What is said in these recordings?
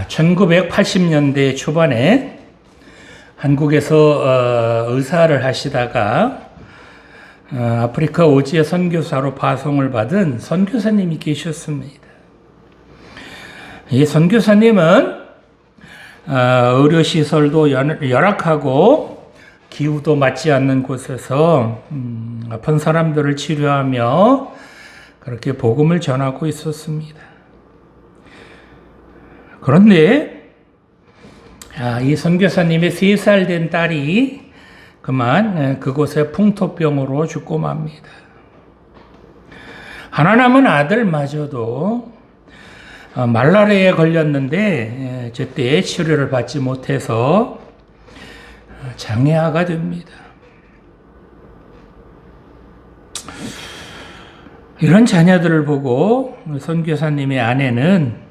1980년대 초반에 한국에서 의사를 하시다가 아프리카 오지에 선교사로 파송을 받은 선교사님이 계셨습니다. 이 선교사님은 의료시설도 열악하고 기후도 맞지 않는 곳에서 아픈 사람들을 치료하며 그렇게 복음을 전하고 있었습니다. 그런데 이 선교사님의 3살 된 딸이 그만 그곳에 풍토병으로 죽고 맙니다. 하나 남은 아들마저도 말라리아에 걸렸는데 제때 치료를 받지 못해서 장애아가 됩니다. 이런 자녀들을 보고 선교사님의 아내는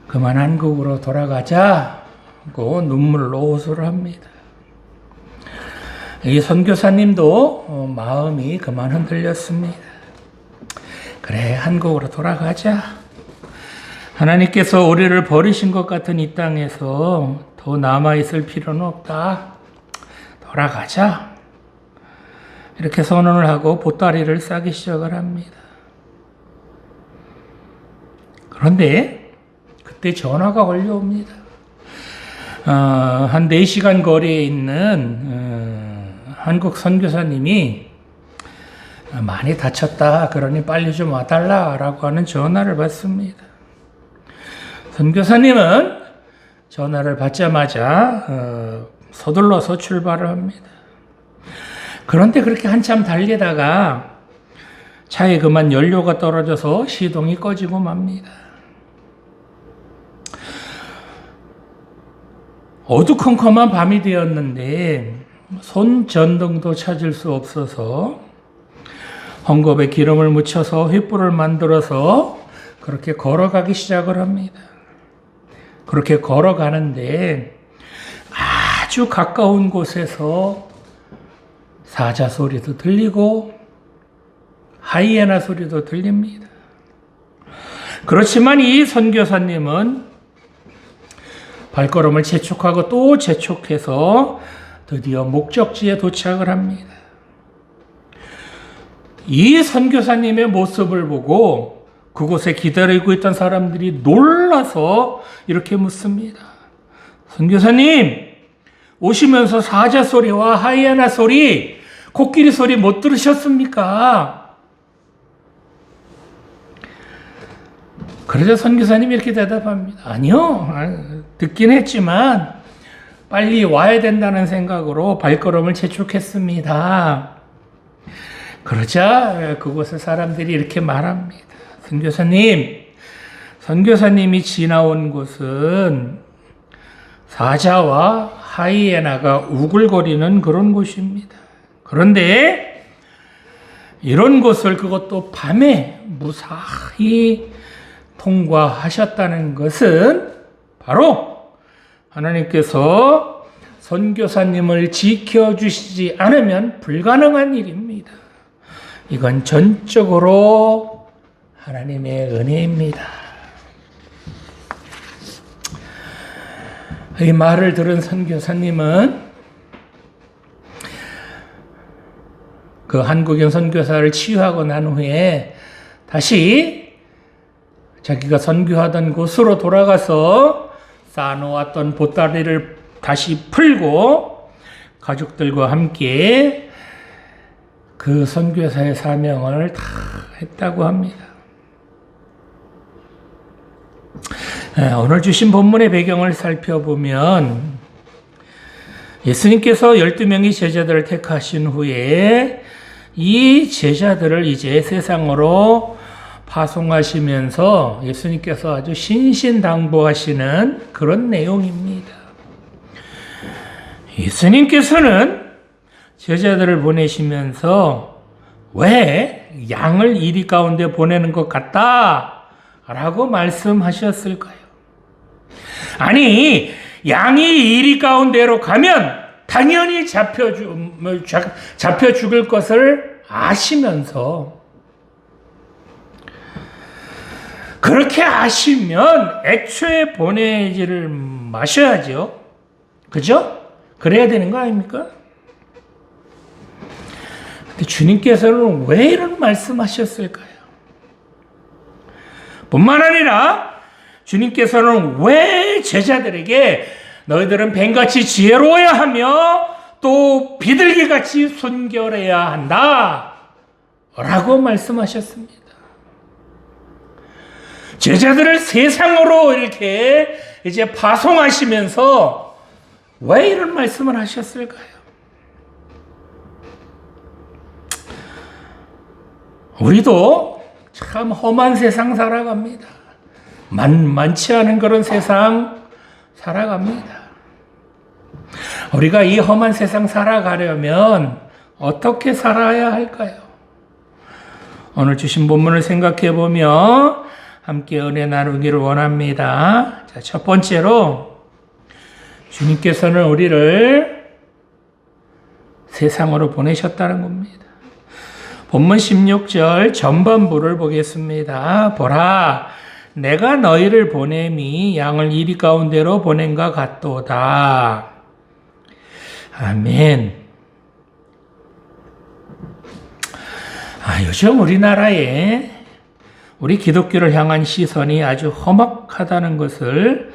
그만 한국으로 돌아가자고 눈물로 호소를 합니다. 이 선교사님도 마음이 그만 흔들렸습니다. 그래, 한국으로 돌아가자. 하나님께서 우리를 버리신 것 같은 이 땅에서 더 남아있을 필요는 없다. 돌아가자. 이렇게 선언을 하고 보따리를 싸기 시작을 합니다. 그런데 그때 전화가 걸려옵니다. 한 4시간 거리에 있는 한국 선교사님이 많이 다쳤다. 그러니 빨리 좀 와달라라고 하는 전화를 받습니다. 선교사님은 전화를 받자마자 서둘러서 출발을 합니다. 그런데 그렇게 한참 달리다가 차에 그만 연료가 떨어져서 시동이 꺼지고 맙니다. 어두컴컴한 밤이 되었는데 손전등도 찾을 수 없어서 헝겊에 기름을 묻혀서 횃불을 만들어서 그렇게 걸어가기 시작을 합니다. 그렇게 걸어가는데 아주 가까운 곳에서 사자 소리도 들리고 하이에나 소리도 들립니다. 그렇지만 이 선교사님은 발걸음을 재촉하고 또 재촉해서 드디어 목적지에 도착을 합니다. 이 선교사님의 모습을 보고 그곳에 기다리고 있던 사람들이 놀라서 이렇게 묻습니다. 선교사님, 오시면서 사자 소리와 하이에나 소리, 코끼리 소리 못 들으셨습니까? 그러자 선교사님이 이렇게 대답합니다. 아니요, 듣긴 했지만 빨리 와야 된다는 생각으로 발걸음을 재촉했습니다. 그러자 그곳의 사람들이 이렇게 말합니다. 선교사님이 지나온 곳은 사자와 하이에나가 우글거리는 그런 곳입니다. 그런데 이런 곳을 그것도 밤에 무사히 통과하셨다는 것은 바로 하나님께서 선교사님을 지켜주시지 않으면 불가능한 일입니다. 이건 전적으로 하나님의 은혜입니다. 이 말을 들은 선교사님은 그 한국인 선교사를 치유하고 난 후에 다시 자기가 선교하던 곳으로 돌아가서 쌓아놓았던 보따리를 다시 풀고 가족들과 함께 그 선교사의 사명을 다 했다고 합니다. 오늘 주신 본문의 배경을 살펴보면 예수님께서 12명의 제자들을 택하신 후에 이 제자들을 이제 세상으로 파송하시면서 예수님께서 아주 신신당부하시는 그런 내용입니다. 예수님께서는 제자들을 보내시면서 왜 양을 이리 가운데 보내는 것 같다 라고 말씀하셨을까요? 아니, 양이 이리 가운데로 가면 당연히 잡혀 죽을 것을 아시면서 그렇게 아시면 애초에 보내지를 마셔야죠. 그죠? 그래야 되는 거 아닙니까? 근데 주님께서는 왜 이런 말씀하셨을까요? 뿐만 아니라 주님께서는 왜 제자들에게 너희들은 뱀같이 지혜로워야 하며 또 비둘기같이 순결해야 한다 라고 말씀하셨습니다. 제자들을 세상으로 이렇게 이제 파송하시면서 왜 이런 말씀을 하셨을까요? 우리도 참 험한 세상 살아갑니다. 만만치 않은 그런 세상 살아갑니다. 우리가 이 험한 세상 살아가려면 어떻게 살아야 할까요? 오늘 주신 본문을 생각해 보며 함께 은혜 나누기를 원합니다. 자, 첫 번째로 주님께서는 우리를 세상으로 보내셨다는 겁니다. 본문 16절 전반부를 보겠습니다. 보라, 내가 너희를 보냄이 양을 이리 가운데로 보낸과 같도다. 아멘. 요즘 우리나라에 우리 기독교를 향한 시선이 아주 험악하다는 것을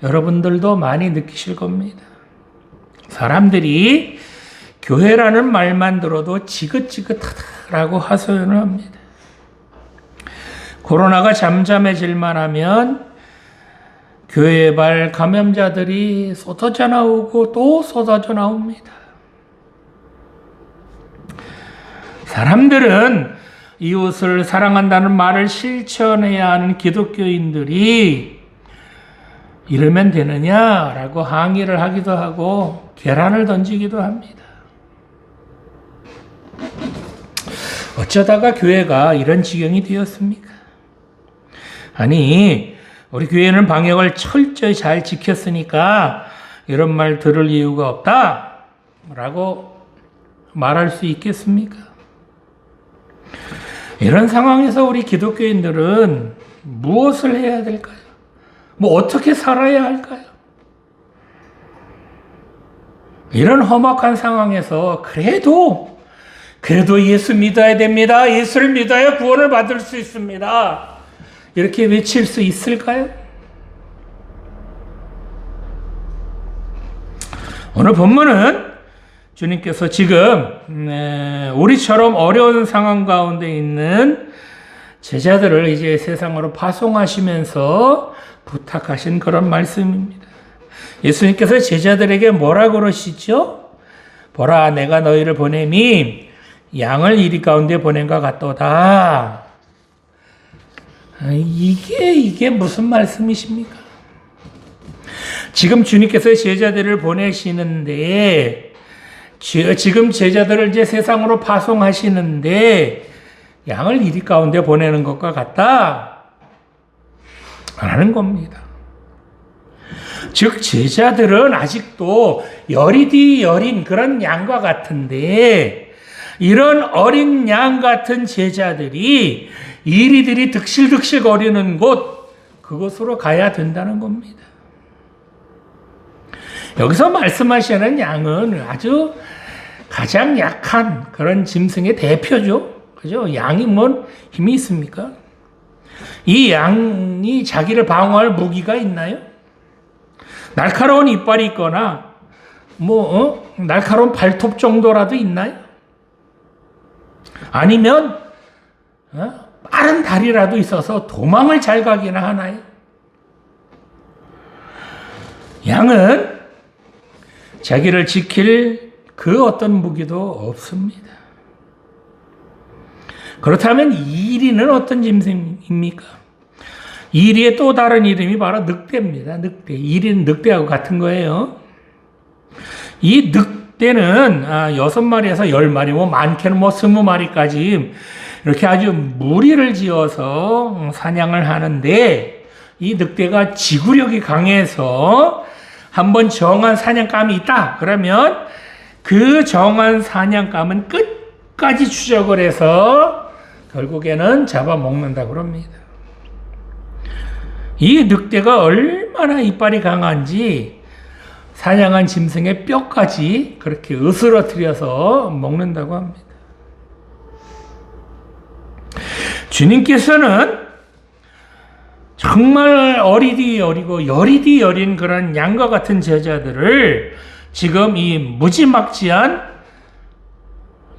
여러분들도 많이 느끼실 겁니다. 사람들이 교회라는 말만 들어도 지긋지긋하다라고 하소연을 합니다. 코로나가 잠잠해질만 하면 교회발 감염자들이 쏟아져 나오고 또 쏟아져 나옵니다. 사람들은 이웃을 사랑한다는 말을 실천해야 하는 기독교인들이 이러면 되느냐라고 항의를 하기도 하고 계란을 던지기도 합니다. 어쩌다가 교회가 이런 지경이 되었습니까? 아니, 우리 교회는 방역을 철저히 잘 지켰으니까 이런 말 들을 이유가 없다 라고 말할 수 있겠습니까? 이런 상황에서 우리 기독교인들은 무엇을 해야 될까요? 어떻게 살아야 할까요? 이런 험악한 상황에서 그래도 예수 믿어야 됩니다. 예수를 믿어야 구원을 받을 수 있습니다. 이렇게 외칠 수 있을까요? 오늘 본문은 주님께서 지금 우리처럼 어려운 상황 가운데 있는 제자들을 이제 세상으로 파송하시면서 부탁하신 그런 말씀입니다. 예수님께서 제자들에게 뭐라 그러시죠? 보라, 내가 너희를 보냄이 양을 이리 가운데 보낸과 같도다. 이게 무슨 말씀이십니까? 지금 주님께서 제자들을 보내시는데 지금 제자들을 이제 세상으로 파송하시는데 양을 이리 가운데 보내는 것과 같다 라는 겁니다. 즉 제자들은 아직도 여리디 여린 그런 양과 같은데 이런 어린 양 같은 제자들이 이리들이 득실득실 거리는 곳 그곳으로 가야 된다는 겁니다. 여기서 말씀하시는 양은 아주 가장 약한 그런 짐승의 대표죠. 그죠? 양이 뭔 힘이 있습니까? 이 양이 자기를 방어할 무기가 있나요? 날카로운 이빨이 있거나 날카로운 발톱 정도라도 있나요? 아니면 빠른 다리라도 있어서 도망을 잘 가기나 하나요? 양은 자기를 지킬 그 어떤 무기도 없습니다. 그렇다면 이리는 어떤 짐승입니까? 이리의 또 다른 이름이 바로 늑대입니다. 늑대. 이리는 늑대하고 같은 거예요. 이 늑대는 6마리에서 10마리, 많게는 20마리까지 이렇게 아주 무리를 지어서 사냥을 하는데 이 늑대가 지구력이 강해서 한번 정한 사냥감이 있다. 그러면 그 정한 사냥감은 끝까지 추적을 해서 결국에는 잡아먹는다 그럽니다. 이 늑대가 얼마나 이빨이 강한지 사냥한 짐승의 뼈까지 그렇게 으스러뜨려서 먹는다고 합니다. 주님께서는 정말 어리디 어리고 여리디 여린 그런 양과 같은 제자들을 지금 이 무지막지한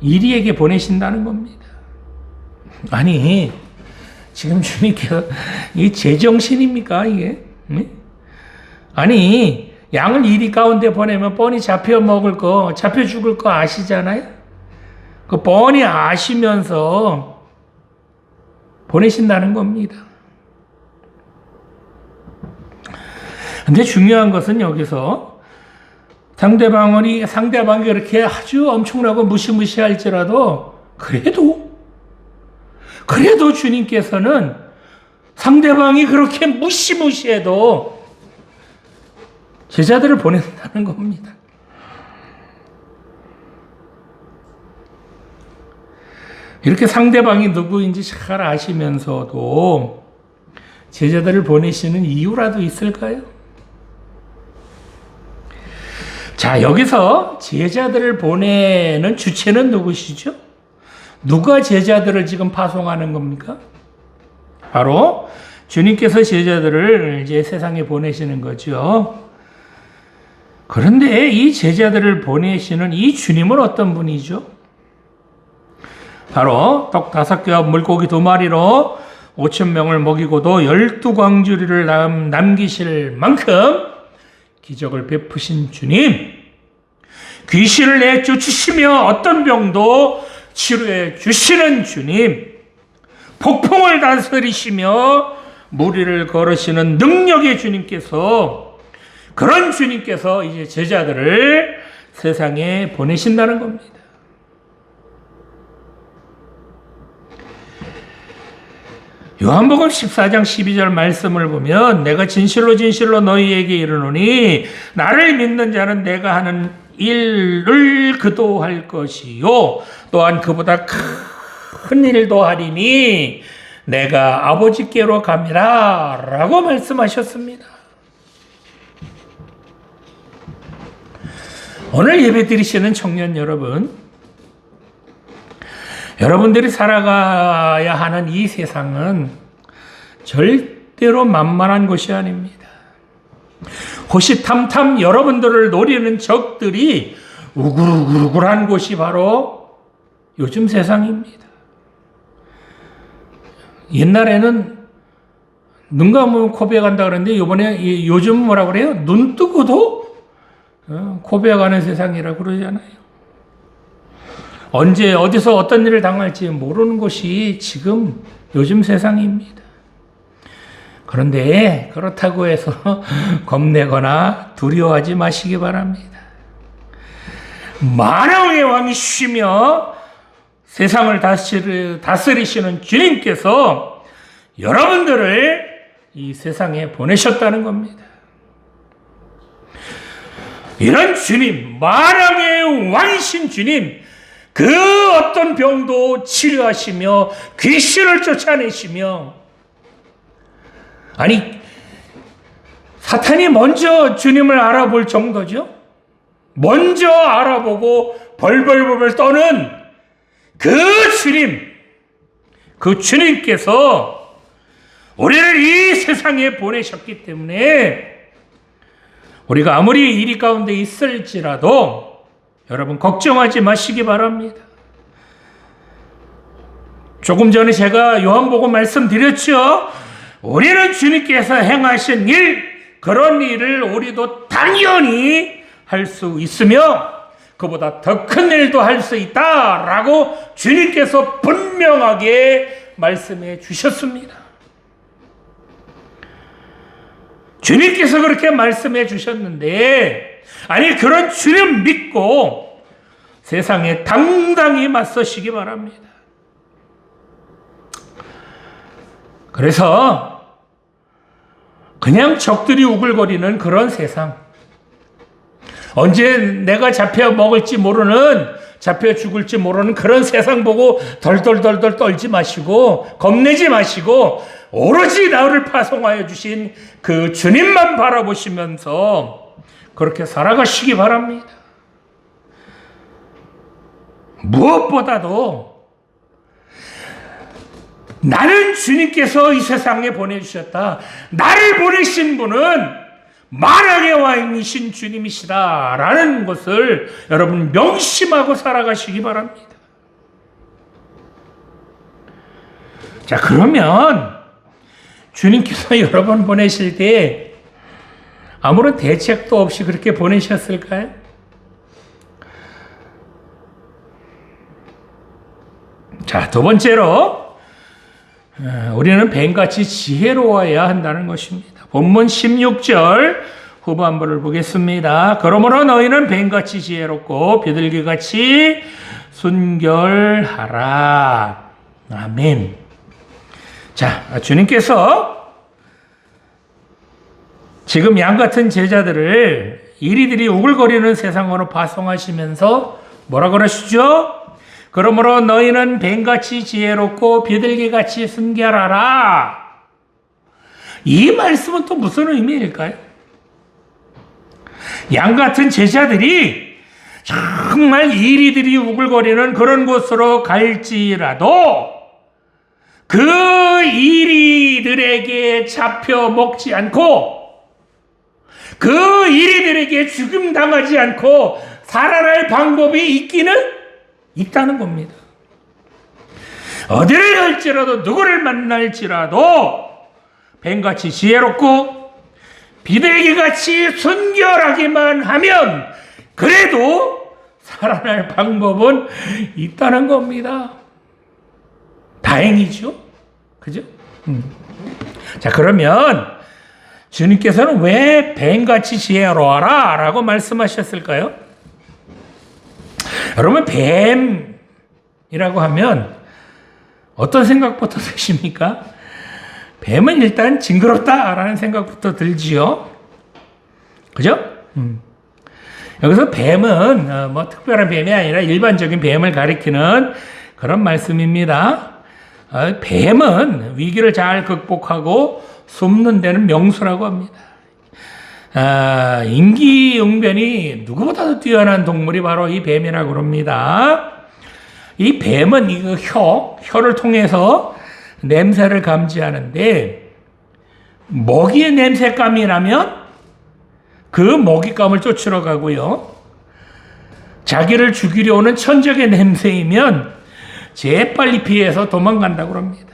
이리에게 보내신다는 겁니다. 아니, 지금 주님께서 이 제정신입니까, 이게? 아니, 양을 이리 가운데 보내면 뻔히 잡혀 먹을 거, 잡혀 죽을 거 아시잖아요? 그 뻔히 아시면서 보내신다는 겁니다. 근데 중요한 것은 여기서 상대방이 그렇게 아주 엄청나고 무시무시할지라도 그래도 주님께서는 상대방이 그렇게 무시무시해도 제자들을 보낸다는 겁니다. 이렇게 상대방이 누구인지 잘 아시면서도 제자들을 보내시는 이유라도 있을까요? 자, 여기서 제자들을 보내는 주체는 누구시죠? 누가 제자들을 지금 파송하는 겁니까? 바로 주님께서 제자들을 이제 세상에 보내시는 거죠. 그런데 이 제자들을 보내시는 이 주님은 어떤 분이죠? 바로 떡 5개와 물고기 2마리로 5,000명을 먹이고도 12광주리를 남기실 만큼 기적을 베푸신 주님, 귀신을 내쫓으시며 어떤 병도 치료해 주시는 주님, 폭풍을 다스리시며 무리를 걸으시는 능력의 주님께서, 그런 주님께서 이제 제자들을 세상에 보내신다는 겁니다. 요한복음 14장 12절 말씀을 보면 내가 진실로 진실로 너희에게 이르노니 나를 믿는 자는 내가 하는 일을 그도 할 것이요 또한 그보다 큰 일도 하리니 내가 아버지께로 감이라 라고 말씀하셨습니다. 오늘 예배 드리시는 청년 여러분, 여러분들이 살아가야 하는 이 세상은 절대로 만만한 곳이 아닙니다. 호시탐탐 여러분들을 노리는 적들이 우글우글한 곳이 바로 요즘 세상입니다. 옛날에는 눈 감으면 고백한다 그러는데 요즘 뭐라 그래요? 눈 뜨고도 고백하는 세상이라고 그러잖아요. 언제 어디서 어떤 일을 당할지 모르는 것이 지금 요즘 세상입니다. 그런데 그렇다고 해서 겁내거나 두려워하지 마시기 바랍니다. 만왕의 왕이시며 세상을 다스리시는 주님께서 여러분들을 이 세상에 보내셨다는 겁니다. 이런 주님, 만왕의 왕이신 주님, 그 어떤 병도 치료하시며 귀신을 쫓아내시며, 아니 사탄이 먼저 주님을 알아볼 정도죠. 먼저 알아보고 벌벌벌 떠는 그 주님, 그 주님께서 우리를 이 세상에 보내셨기 때문에 우리가 아무리 이리 가운데 있을지라도 여러분 걱정하지 마시기 바랍니다. 조금 전에 제가 요한복음 말씀드렸죠. 우리는 주님께서 행하신 일, 그런 일을 우리도 당연히 할 수 있으며 그보다 더 큰 일도 할 수 있다라고 주님께서 분명하게 말씀해 주셨습니다. 주님께서 그렇게 말씀해 주셨는데, 아니 그런 주님 믿고 세상에 당당히 맞서시기 바랍니다. 그래서 그냥 적들이 우글거리는 그런 세상, 언제 내가 잡혀 먹을지 모르는, 잡혀 죽을지 모르는 그런 세상 보고 덜덜덜덜 떨지 마시고 겁내지 마시고 오로지 나를 파송하여 주신 그 주님만 바라보시면서 그렇게 살아가시기 바랍니다. 무엇보다도 나는 주님께서 이 세상에 보내주셨다. 나를 보내신 분은 만왕의 왕이신 주님이시다 라는 것을 여러분 명심하고 살아가시기 바랍니다. 자, 그러면 주님께서 여러분 보내실 때 아무런 대책도 없이 그렇게 보내셨을까요? 자, 두 번째로 우리는 뱀같이 지혜로워야 한다는 것입니다. 본문 16절 후반부를 보겠습니다. 그러므로 너희는 뱀같이 지혜롭고 비둘기같이 순결하라. 아멘. 자, 주님께서 지금 양같은 제자들을 이리들이 우글거리는 세상으로 파송하시면서 뭐라 그러시죠? 그러므로 너희는 뱀같이 지혜롭고 비둘기같이 순결하라. 이 말씀은 또 무슨 의미일까요? 양같은 제자들이 정말 이리들이 우글거리는 그런 곳으로 갈지라도 그 이리들에게 잡혀 먹지 않고 그 이리들에게 죽임당하지 않고 살아날 방법이 있기는 있다는 겁니다. 어디를 갈지라도 누구를 만날지라도 뱀같이 지혜롭고 비둘기같이 순결하기만 하면 그래도 살아날 방법은 있다는 겁니다. 다행이죠. 그죠? 자, 그러면 주님께서는 왜 뱀같이 지혜로워라 라고 말씀하셨을까요? 여러분, 뱀이라고 하면 어떤 생각부터 드십니까? 뱀은 일단 징그럽다라는 생각부터 들지요. 그죠? 여기서 뱀은 뭐 특별한 뱀이 아니라 일반적인 뱀을 가리키는 그런 말씀입니다. 뱀은 위기를 잘 극복하고 숨는 데는 명수라고 합니다. 임기응변이 누구보다도 뛰어난 동물이 바로 이 뱀이라고 합니다. 이 뱀은 이 혀를 통해서 냄새를 감지하는데 먹이의 냄새감이 나면 그 먹잇감을 쫓으러 가고요. 자기를 죽이려 오는 천적의 냄새이면 재빨리 피해서 도망간다고 합니다.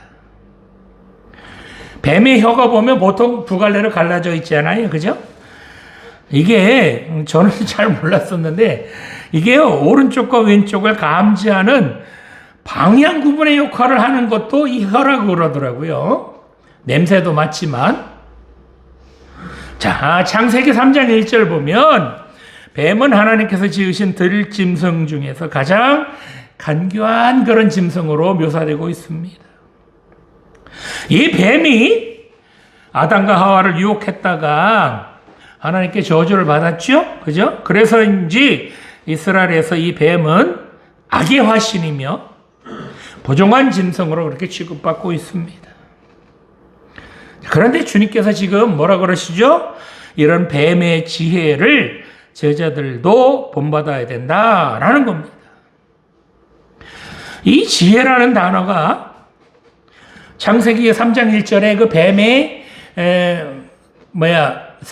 뱀의 혀가 보면 보통 두 갈래로 갈라져 있잖아요. 그죠? 이게 저는 잘 몰랐었는데 이게 오른쪽과 왼쪽을 감지하는 방향 구분의 역할을 하는 것도 이 혀라고 그러더라고요. 냄새도 맡지만. 자, 창세기 3장 1절 보면 뱀은 하나님께서 지으신 들짐승 중에서 가장 간교한 그런 짐승으로 묘사되고 있습니다. 이 뱀이 아담과 하와를 유혹했다가 하나님께 저주를 받았죠? 그죠? 그래서인지 이스라엘에서 이 뱀은 악의 화신이며 부정한 짐승으로 그렇게 취급받고 있습니다. 그런데 주님께서 지금 뭐라 그러시죠? 이런 뱀의 지혜를 제자들도 본받아야 된다라는 겁니다. 이 지혜라는 단어가 창세기 3장 1절에 그 뱀의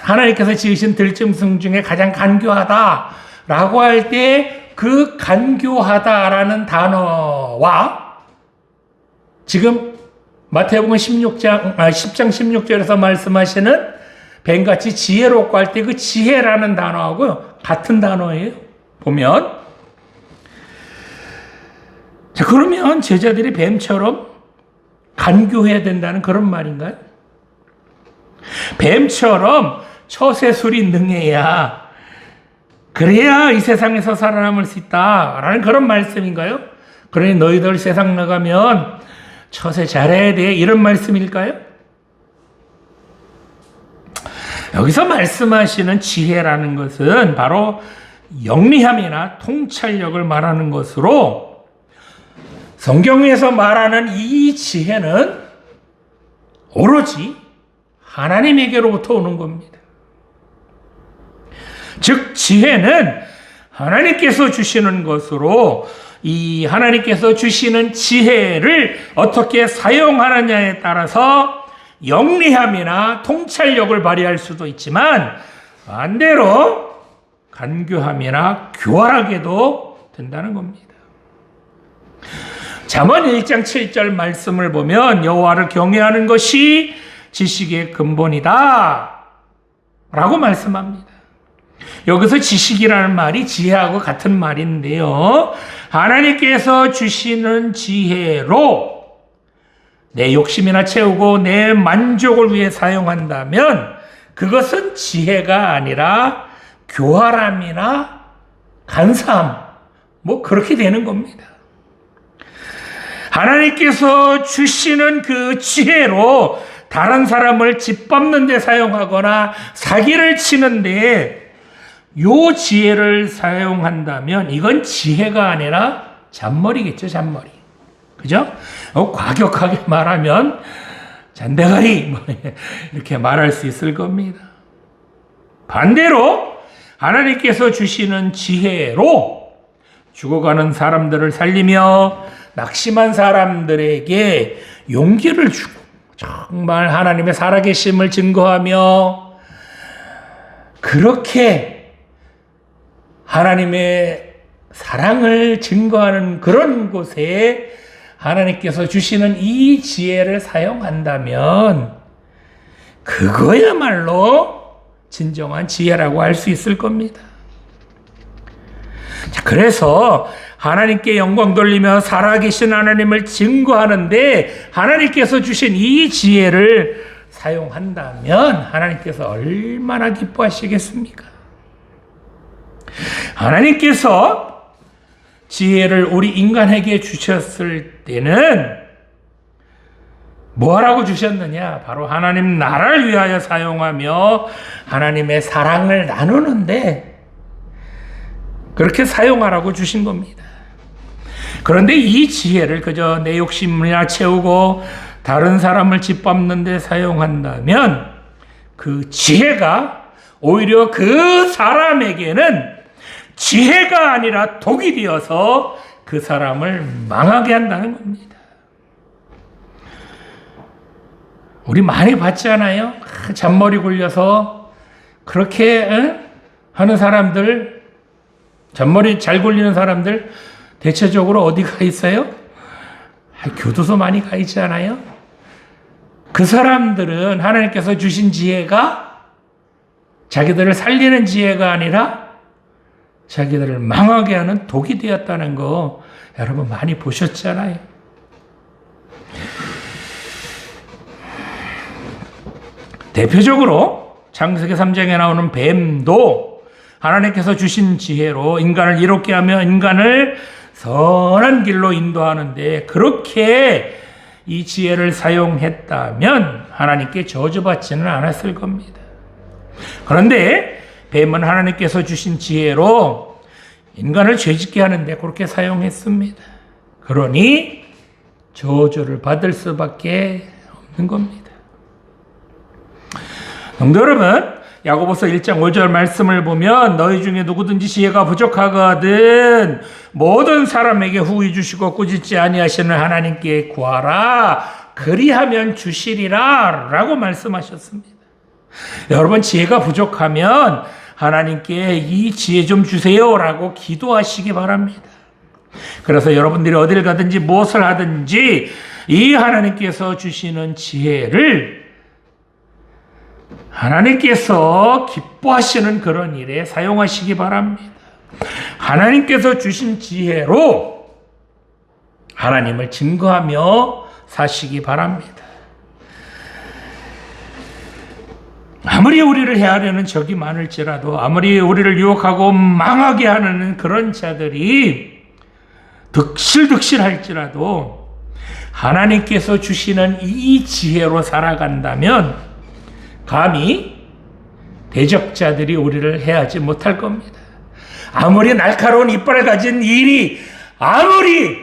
하나님께서 지으신 들짐승 중에 가장 간교하다라고 할 때 그 간교하다라는 단어와 지금 마태복음 10장 16절에서 말씀하시는 뱀같이 지혜롭고 할 때 그 지혜라는 단어하고 같은 단어예요. 보면. 자, 그러면 제자들이 뱀처럼 간교해야 된다는 그런 말인가요? 뱀처럼 처세술이 능해야 그래야 이 세상에서 살아남을 수 있다라는 그런 말씀인가요? 그러니 너희들 세상 나가면 처세 잘해야 돼 이런 말씀일까요? 여기서 말씀하시는 지혜라는 것은 바로 영리함이나 통찰력을 말하는 것으로 성경에서 말하는 이 지혜는 오로지 하나님에게로부터 오는 겁니다. 즉 지혜는 하나님께서 주시는 것으로 이 하나님께서 주시는 지혜를 어떻게 사용하느냐에 따라서 영리함이나 통찰력을 발휘할 수도 있지만 반대로 간교함이나 교활하게도 된다는 겁니다. 잠언 1장 7절 말씀을 보면 여호와를 경외하는 것이 지식의 근본이다 라고 말씀합니다. 여기서 지식이라는 말이 지혜하고 같은 말인데요. 하나님께서 주시는 지혜로 내 욕심이나 채우고 내 만족을 위해 사용한다면 그것은 지혜가 아니라 교활함이나 간사함, 그렇게 되는 겁니다. 하나님께서 주시는 그 지혜로 다른 사람을 짓밟는 데 사용하거나 사기를 치는데 요 지혜를 사용한다면 이건 지혜가 아니라 잔머리겠죠, 잔머리. 그죠? 과격하게 말하면 잔대가리 이렇게 말할 수 있을 겁니다. 반대로 하나님께서 주시는 지혜로 죽어가는 사람들을 살리며 낙심한 사람들에게 용기를 주고 정말 하나님의 살아계심을 증거하며 그렇게 하나님의 사랑을 증거하는 그런 곳에 하나님께서 주시는 이 지혜를 사용한다면 그거야말로 진정한 지혜라고 할 수 있을 겁니다. 자, 그래서 하나님께 영광 돌리며 살아계신 하나님을 증거하는데 하나님께서 주신 이 지혜를 사용한다면 하나님께서 얼마나 기뻐하시겠습니까? 하나님께서 지혜를 우리 인간에게 주셨을 때는 뭐라고 주셨느냐? 바로 하나님 나라를 위하여 사용하며 하나님의 사랑을 나누는데 그렇게 사용하라고 주신 겁니다. 그런데 이 지혜를 그저 내 욕심이나 채우고 다른 사람을 짓밟는 데 사용한다면 그 지혜가 오히려 그 사람에게는 지혜가 아니라 독이 되어서 그 사람을 망하게 한다는 겁니다. 우리 많이 봤지 않아요? 잔머리 굴려서 그렇게 하는 사람들, 잔머리 잘 굴리는 사람들 대체적으로 어디 가 있어요? 교도소 많이 가 있지 않아요? 그 사람들은 하나님께서 주신 지혜가 자기들을 살리는 지혜가 아니라 자기들을 망하게 하는 독이 되었다는 거 여러분 많이 보셨잖아요. 대표적으로 창세기 3장에 나오는 뱀도 하나님께서 주신 지혜로 인간을 이롭게 하며 인간을 선한 길로 인도하는데 그렇게 이 지혜를 사용했다면 하나님께 저주받지는 않았을 겁니다. 그런데 뱀은 하나님께서 주신 지혜로 인간을 죄짓게 하는데 그렇게 사용했습니다. 그러니 저주를 받을 수밖에 없는 겁니다. 성도 여러분, 야고보서 1장 5절 말씀을 보면 너희 중에 누구든지 지혜가 부족하거든 모든 사람에게 후히 주시고 꾸짖지 아니하시는 하나님께 구하라 그리하면 주시리라 라고 말씀하셨습니다. 여러분 지혜가 부족하면 하나님께 이 지혜 좀 주세요 라고 기도하시기 바랍니다. 그래서 여러분들이 어딜 가든지 무엇을 하든지 이 하나님께서 주시는 지혜를 하나님께서 기뻐하시는 그런 일에 사용하시기 바랍니다. 하나님께서 주신 지혜로 하나님을 증거하며 사시기 바랍니다. 아무리 우리를 해하려는 적이 많을지라도 아무리 우리를 유혹하고 망하게 하는 그런 자들이 득실득실할지라도 하나님께서 주시는 이 지혜로 살아간다면 감히 대적자들이 우리를 해하지 못할 겁니다. 아무리 날카로운 이빨을 가진 일이 아무리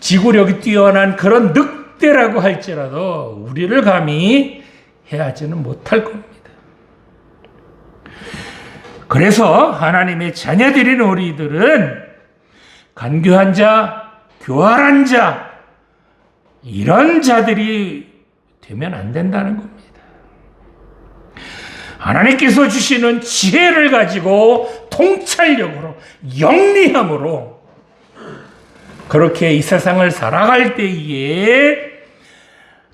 지구력이 뛰어난 그런 때라고 할지라도 우리를 감히 해하지는 못할 겁니다. 그래서 하나님의 자녀들인 우리들은 간교한 자, 교활한 자, 이런 자들이 되면 안 된다는 겁니다. 하나님께서 주시는 지혜를 가지고 통찰력으로, 영리함으로 그렇게 이 세상을 살아갈 때에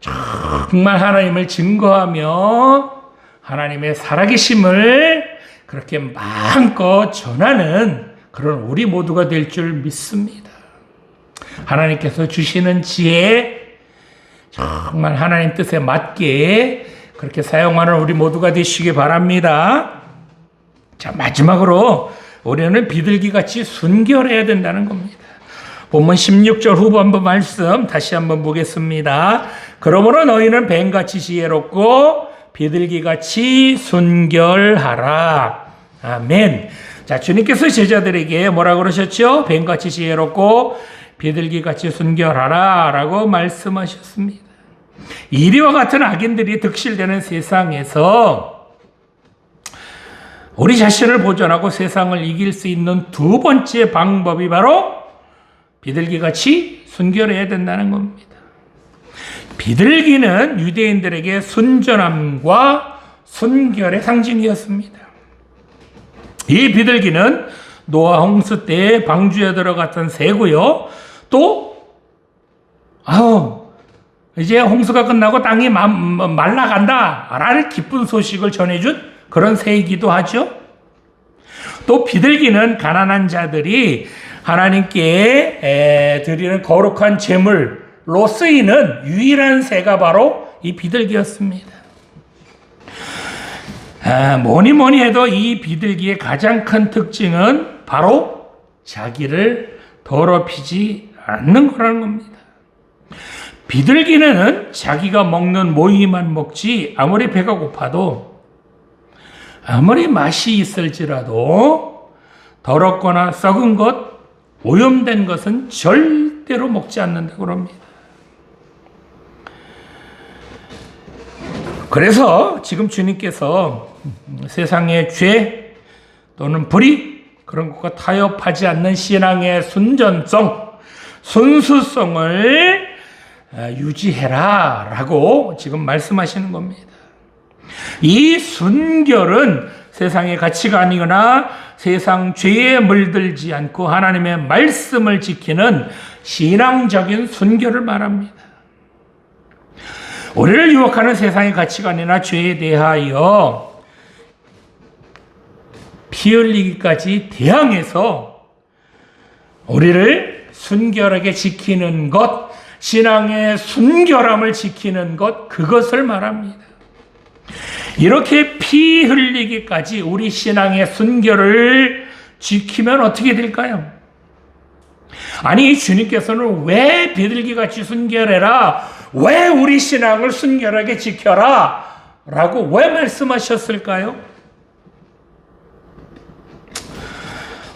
정말 하나님을 증거하며 하나님의 살아계심을 그렇게 마음껏 전하는 그런 우리 모두가 될 줄 믿습니다. 하나님께서 주시는 지혜, 정말 하나님 뜻에 맞게 그렇게 사용하는 우리 모두가 되시기 바랍니다. 자, 마지막으로 우리는 비둘기같이 순결해야 된다는 겁니다. 본문 16절 후반부 말씀 다시 한번 보겠습니다. 그러므로 너희는 뱀같이 지혜롭고 비둘기같이 순결하라. 아멘. 자, 주님께서 제자들에게 뭐라고 그러셨죠? 뱀같이 지혜롭고 비둘기같이 순결하라 라고 말씀하셨습니다. 이리와 같은 악인들이 득실되는 세상에서 우리 자신을 보존하고 세상을 이길 수 있는 두 번째 방법이 바로 비둘기같이 순결해야 된다는 겁니다. 비둘기는 유대인들에게 순전함과 순결의 상징이었습니다. 이 비둘기는 노아 홍수 때 방주에 들어갔던 새고요. 또 이제 홍수가 끝나고 땅이 말라간다 라는 기쁜 소식을 전해준 그런 새이기도 하죠. 또 비둘기는 가난한 자들이 하나님께 드리는 거룩한 제물로 쓰이는 유일한 새가 바로 이 비둘기였습니다. 뭐니 해도 이 비둘기의 가장 큰 특징은 바로 자기를 더럽히지 않는 거라는 겁니다. 비둘기는 자기가 먹는 모이만 먹지 아무리 배가 고파도 아무리 맛이 있을지라도 더럽거나 썩은 것, 오염된 것은 절대로 먹지 않는다고 합니다. 그래서 지금 주님께서 세상의 죄 또는 불의 그런 것과 타협하지 않는 신앙의 순전성, 순수성을 유지해라 라고 지금 말씀하시는 겁니다. 이 순결은 세상의 가치관이거나 세상 죄에 물들지 않고 하나님의 말씀을 지키는 신앙적인 순결을 말합니다. 우리를 유혹하는 세상의 가치관이나 죄에 대하여 피 흘리기까지 대항해서 우리를 순결하게 지키는 것, 신앙의 순결함을 지키는 것, 그것을 말합니다. 이렇게 피 흘리기까지 우리 신앙의 순결을 지키면 어떻게 될까요? 아니, 주님께서는 왜 비둘기같이 순결해라, 왜 우리 신앙을 순결하게 지켜라 라고 왜 말씀하셨을까요?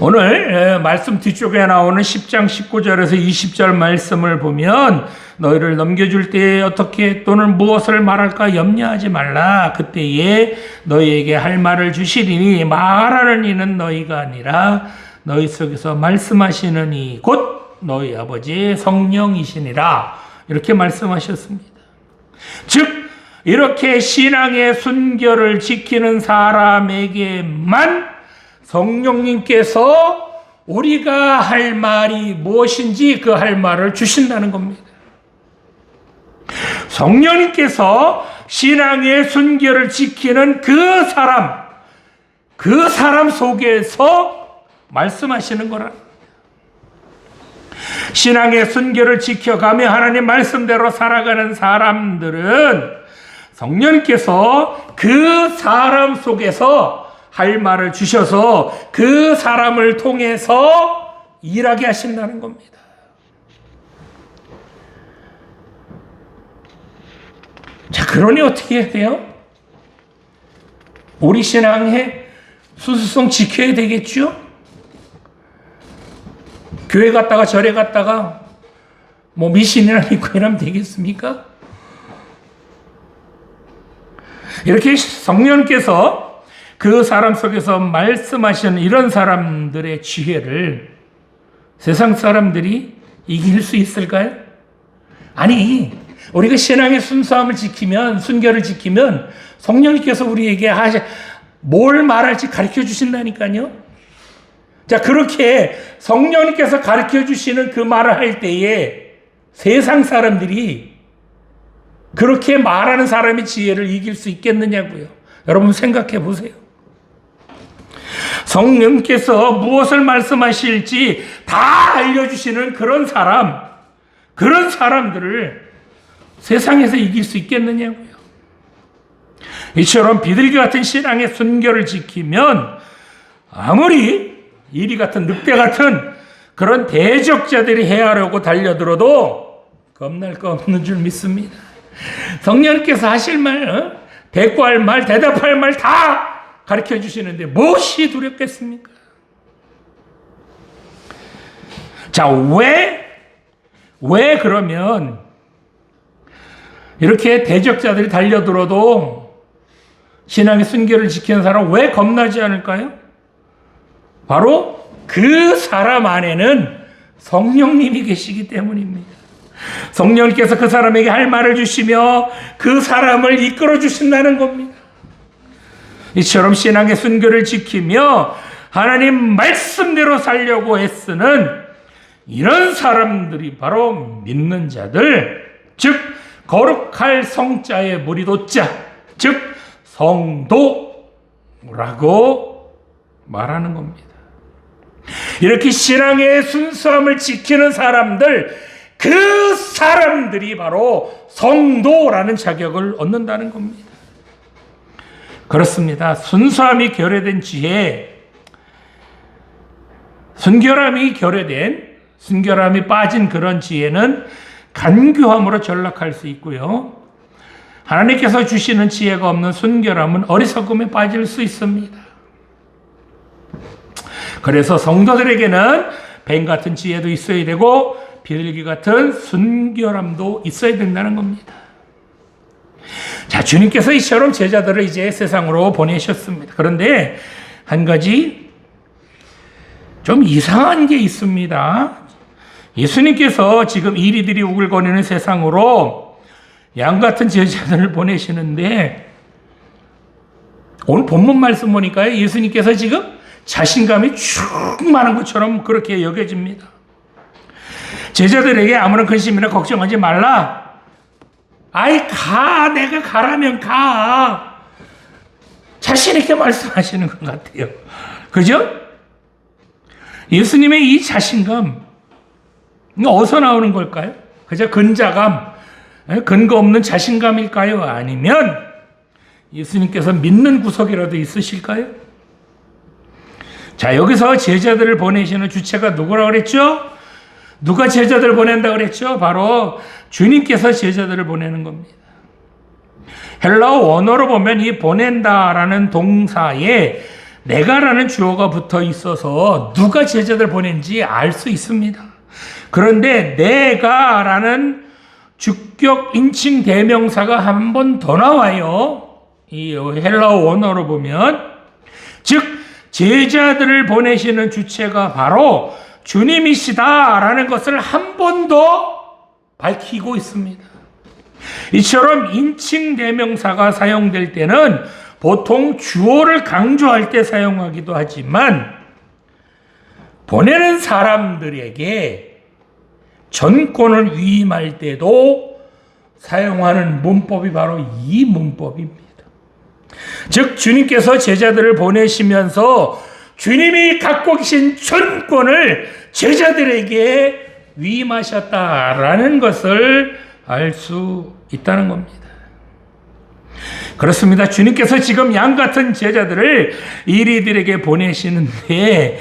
오늘 말씀 뒤쪽에 나오는 10장 19절에서 20절 말씀을 보면 너희를 넘겨줄 때에 어떻게 또는 무엇을 말할까 염려하지 말라. 그때에 너희에게 할 말을 주시리니 말하는 이는 너희가 아니라 너희 속에서 말씀하시는 이 곧 너희 아버지의 성령이시니라. 이렇게 말씀하셨습니다. 즉 이렇게 신앙의 순결을 지키는 사람에게만 성령님께서 우리가 할 말이 무엇인지 그 할 말을 주신다는 겁니다. 성령님께서 신앙의 순결을 지키는 그 사람 속에서 말씀하시는 거라. 신앙의 순결을 지켜가며 하나님 말씀대로 살아가는 사람들은 성령님께서 그 사람 속에서 할 말을 주셔서 그 사람을 통해서 일하게 하신다는 겁니다. 자, 그러니 어떻게 해야 돼요? 우리 신앙의 순수성 지켜야 되겠죠? 교회 갔다가 절에 갔다가 뭐 미신이나 믿고 이러면 되겠습니까? 이렇게 성령께서 그 사람 속에서 말씀하시는 이런 사람들의 지혜를 세상 사람들이 이길 수 있을까요? 아니, 우리가 신앙의 순수함을 지키면, 순결을 지키면 성령님께서 우리에게 뭘 말할지 가르쳐 주신다니까요. 자, 그렇게 성령님께서 가르쳐 주시는 그 말을 할 때에 세상 사람들이 그렇게 말하는 사람의 지혜를 이길 수 있겠느냐고요. 여러분 생각해 보세요. 성령께서 무엇을 말씀하실지 다 알려주시는 그런 사람들을 세상에서 이길 수 있겠느냐고요. 이처럼 비둘기 같은 신앙의 순결을 지키면 아무리 이리 같은 늑대 같은 그런 대적자들이 해하려고 달려들어도 겁날 거 없는 줄 믿습니다. 성령께서 하실 말, 대꾸할 말, 대답할 말 다 가르쳐 주시는데 무엇이 두렵겠습니까? 자, 왜 그러면 이렇게 대적자들이 달려들어도 신앙의 순결을 지키는 사람 왜 겁나지 않을까요? 바로 그 사람 안에는 성령님이 계시기 때문입니다. 성령님께서 그 사람에게 할 말을 주시며 그 사람을 이끌어 주신다는 겁니다. 이처럼 신앙의 순결을 지키며 하나님 말씀대로 살려고 애쓰는 이런 사람들이 바로 믿는 자들, 즉 거룩할 성자의 무리도자, 즉 성도라고 말하는 겁니다. 이렇게 신앙의 순수함을 지키는 사람들, 그 사람들이 바로 성도라는 자격을 얻는다는 겁니다. 그렇습니다. 순수함이 결여된 지혜, 순결함이 빠진 그런 지혜는 간교함으로 전락할 수 있고요. 하나님께서 주시는 지혜가 없는 순결함은 어리석음에 빠질 수 있습니다. 그래서 성도들에게는 뱀 같은 지혜도 있어야 되고 비둘기 같은 순결함도 있어야 된다는 겁니다. 자, 주님께서 이처럼 제자들을 이제 세상으로 보내셨습니다. 그런데 한 가지 좀 이상한 게 있습니다. 예수님께서 지금 이리들이 우글거리는 세상으로 양 같은 제자들을 보내시는데 오늘 본문 말씀 보니까요, 예수님께서 지금 자신감이 충만한 것처럼 그렇게 여겨집니다. 제자들에게 아무런 근심이나 걱정하지 말라. 아이, 내가 가라면 가. 자신 있게 말씀하시는 것 같아요. 그죠? 예수님의 이 자신감, 어디서 나오는 걸까요? 그저 근자감, 근거 없는 자신감일까요? 아니면 예수님께서 믿는 구석이라도 있으실까요? 자, 여기서 제자들을 보내시는 주체가 누구라고 그랬죠? 누가 제자들을 보낸다고 그랬죠? 바로 주님께서 제자들을 보내는 겁니다. 헬라어 원어로 보면 이 보낸다라는 동사에 내가라는 주어가 붙어 있어서 누가 제자들 보낸지 알 수 있습니다. 그런데 내가라는 주격 인칭 대명사가 한 번 더 나와요. 이 헬라어 원어로 보면, 즉 제자들을 보내시는 주체가 바로 주님이시다라는 것을 한 번 더 밝히고 있습니다. 이처럼 인칭 대명사가 사용될 때는 보통 주어를 강조할 때 사용하기도 하지만 보내는 사람들에게 전권을 위임할 때도 사용하는 문법이 바로 이 문법입니다. 즉 주님께서 제자들을 보내시면서 주님이 갖고 계신 전권을 제자들에게 위임하셨다라는 것을 알 수 있다는 겁니다. 그렇습니다. 주님께서 지금 양 같은 제자들을 이리들에게 보내시는데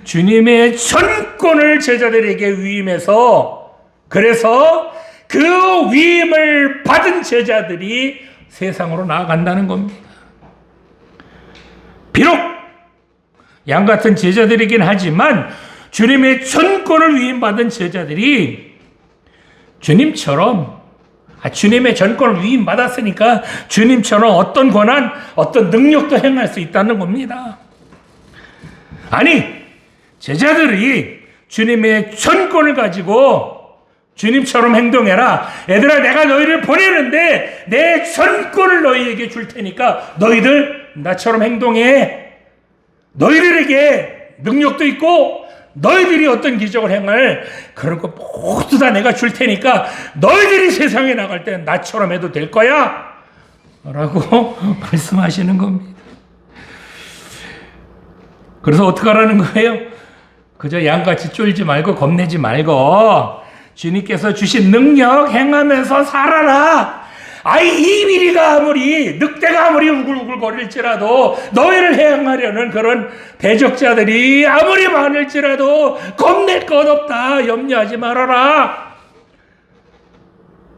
주님의 전권을 제자들에게 위임해서, 그래서 그 위임을 받은 제자들이 세상으로 나아간다는 겁니다. 비록 양 같은 제자들이긴 하지만 주님의 전권을 위임받은 제자들이 주님처럼 주님의 전권을 위임받았으니까 주님처럼 어떤 권한, 어떤 능력도 행할 수 있다는 겁니다. 아니, 제자들이 주님의 전권을 가지고 주님처럼 행동해라. 얘들아, 내가 너희를 보내는데 내 전권을 너희에게 줄 테니까 너희들 나처럼 행동해. 너희들에게 능력도 있고 너희들이 어떤 기적을 행할 그런 거 모두 다 내가 줄 테니까 너희들이 세상에 나갈 때 나처럼 해도 될 거야 라고 말씀하시는 겁니다. 그래서 어떻게 하라는 거예요? 그저 양같이 쫄지 말고 겁내지 말고 주님께서 주신 능력 행하면서 살아라. 이 미리가 아무리 늑대가 아무리 우글우글거릴지라도 너희를 해양하려는 그런 대적자들이 아무리 많을지라도 겁낼 것 없다. 염려하지 말아라.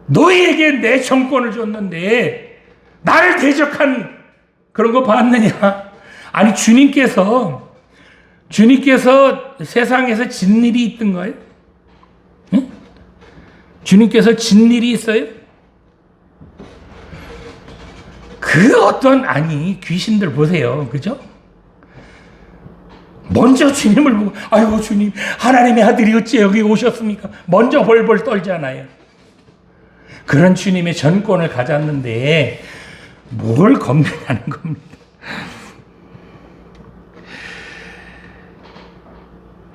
너희에게 내 정권을 줬는데 나를 대적한 그런 거 봤느냐? 아니, 주님께서 세상에서 진 일이 있던가요? 응? 주님께서 진 일이 있어요? 귀신들 보세요. 그죠? 먼저 주님을 보고, 아이고, 주님, 하나님의 아들이 어찌 여기 오셨습니까? 먼저 벌벌 떨잖아요. 그런 주님의 전권을 가졌는데, 뭘 겁내냐는 겁니다.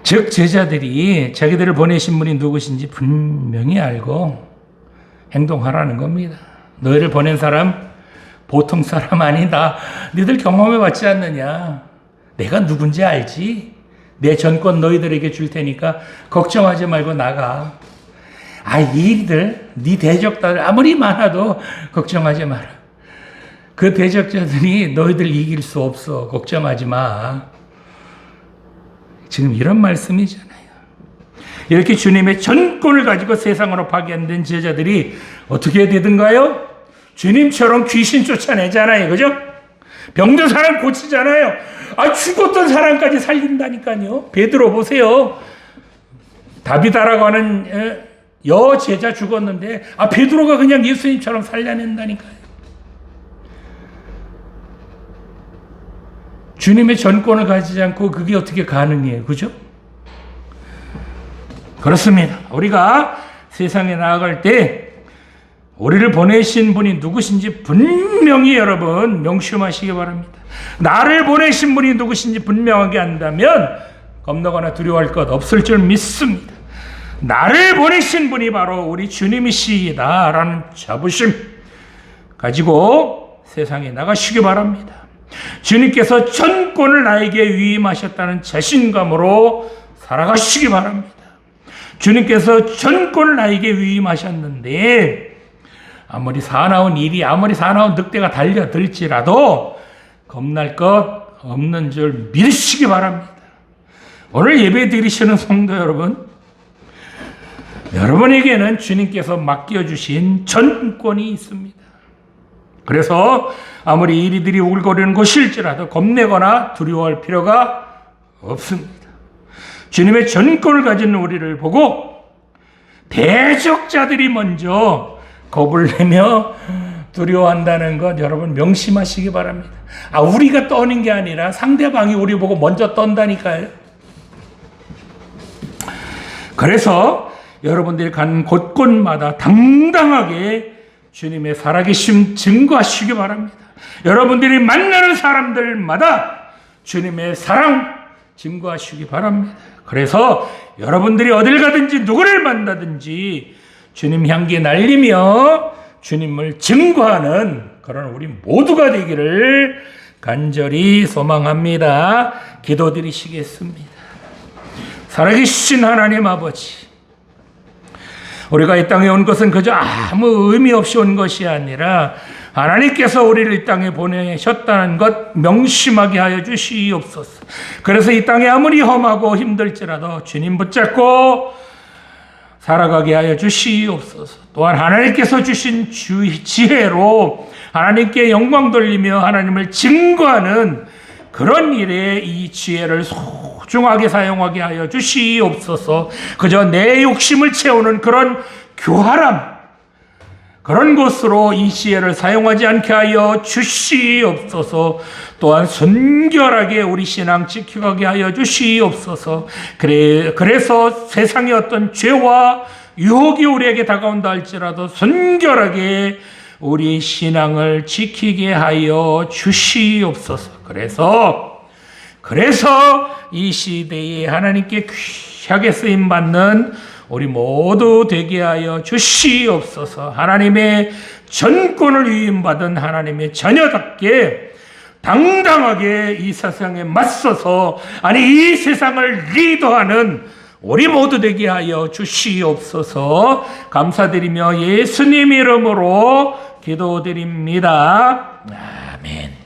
즉, 제자들이 자기들을 보내신 분이 누구신지 분명히 알고 행동하라는 겁니다. 너희를 보낸 사람, 보통 사람 아니다. 너희들 경험해봤지 않느냐. 내가 누군지 알지. 내 전권 너희들에게 줄 테니까 걱정하지 말고 나가. 이들, 네 대적자들 아무리 많아도 걱정하지 마라. 그 대적자들이 너희들 이길 수 없어. 걱정하지 마. 지금 이런 말씀이잖아요. 이렇게 주님의 전권을 가지고 세상으로 파견된 제자들이 어떻게 되든가요? 주님처럼 귀신 쫓아내잖아요. 그죠? 병든 사람 고치잖아요. 죽었던 사람까지 살린다니까요. 베드로 보세요. 다비다라고 하는 여제자 죽었는데 베드로가 그냥 예수님처럼 살려낸다니까요. 주님의 전권을 가지지 않고 그게 어떻게 가능해요? 그죠? 그렇습니다. 우리가 세상에 나아갈 때 우리를 보내신 분이 누구신지 분명히 여러분 명심하시기 바랍니다. 나를 보내신 분이 누구신지 분명하게 한다면 겁나거나 두려워할 것 없을 줄 믿습니다. 나를 보내신 분이 바로 우리 주님이시다 라는 자부심 가지고 세상에 나가시기 바랍니다. 주님께서 전권을 나에게 위임하셨다는 자신감으로 살아가시기 바랍니다. 주님께서 전권을 나에게 위임하셨는데 아무리 사나운 일이, 아무리 사나운 늑대가 달려들지라도 겁날 것 없는 줄 믿으시기 바랍니다. 오늘 예배 드리시는 성도 여러분, 여러분에게는 주님께서 맡겨주신 전권이 있습니다. 그래서 아무리 이리들이 우글거리는 곳일지라도 겁내거나 두려워할 필요가 없습니다. 주님의 전권을 가진 우리를 보고 대적자들이 먼저 겁을 내며 두려워한다는 것 여러분 명심하시기 바랍니다. 우리가 떠는 게 아니라 상대방이 우리 보고 먼저 떤다니까요. 그래서 여러분들이 간 곳곳마다 당당하게 주님의 살아계심 증거하시기 바랍니다. 여러분들이 만나는 사람들마다 주님의 사랑 증거하시기 바랍니다. 그래서 여러분들이 어딜 가든지 누구를 만나든지 주님 향기 날리며 주님을 증거하는 그런 우리 모두가 되기를 간절히 소망합니다. 기도드리시겠습니다. 살아계신 하나님 아버지, 우리가 이 땅에 온 것은 그저 아무 의미 없이 온 것이 아니라 하나님께서 우리를 이 땅에 보내셨다는 것 명심하게 하여 주시옵소서. 그래서 이 땅에 아무리 험하고 힘들지라도 주님 붙잡고 살아가게 하여 주시옵소서. 또한 하나님께서 주신 지혜로 하나님께 영광 돌리며 하나님을 증거하는 그런 일에 이 지혜를 소중하게 사용하게 하여 주시옵소서. 그저 내 욕심을 채우는 그런 교활함, 그런 것으로 이 시회를 사용하지 않게 하여 주시옵소서. 또한 순결하게 우리 신앙 지켜가게 하여 주시옵소서. 그래서 세상의 어떤 죄와 유혹이 우리에게 다가온다 할지라도 순결하게 우리 신앙을 지키게 하여 주시옵소서. 그래서 이 시대에 하나님께 귀하게 쓰임받는 우리 모두 되게 하여 주시옵소서. 하나님의 전권을 위임받은 하나님의 자녀답게 당당하게 이 세상에 맞서서, 이 세상을 리더하는 우리 모두 되게 하여 주시옵소서. 감사드리며 예수님 이름으로 기도드립니다. 아멘.